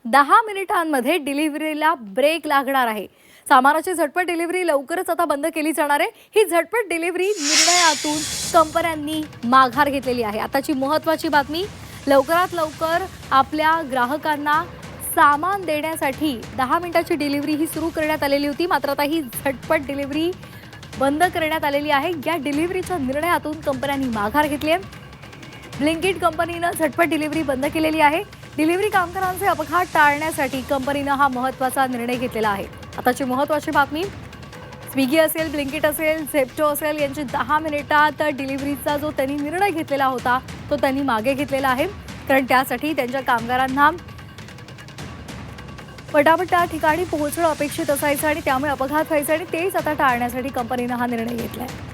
10 मिनिटांमध्ये डिलिव्हरीला ब्रेक लागणार आहे। सामानाची झटपट डिलिव्हरी लवकरच आता बंद केली जाणार आहे। ही झटपट डिलिव्हरी निर्णयातून कंपन्यांनी माघार घेतलेली आहे। आताची महत्त्वाची बातमी, लवकरात लवकर आपल्या ग्राहकांना सामान देण्यासाठी 10 मिनिटाची डिलिव्हरी ही सुरू करण्यात आलेली होती, मात्र आता ही झटपट डिलिव्हरी बंद करण्यात आलेली आहे। या डिलिव्हरीच्या निर्णयातून कंपन्यांनी माघार घेतली आहे। ब्लिंकिट कंपनीने झटपट डिलिव्हरी बंद केलेली आहे। डिलिव्हरी कामगारांचे अपघात टाळण्यासाठी कंपनीने हा महत्त्वाचा निर्णय घेतलेला आहे। आताची महत्त्वाची बातमी, स्विगी असेल, ब्लिंकिट असेल, झेप्टो असेल यांची 10 मिनिटात डिलिव्हरीचा जो त्यांनी निर्णय घेतलेला होता तो त्यांनी मागे घेतलेला आहे, कारण त्यासाठी त्यांच्या कामगारांना पटापट त्या ठिकाणी पोहोचणं अपेक्षित असायचं आणि त्यामुळे अपघात व्हायचे आणि तेच आता टाळण्यासाठी कंपनीने हा निर्णय घेतला आहे।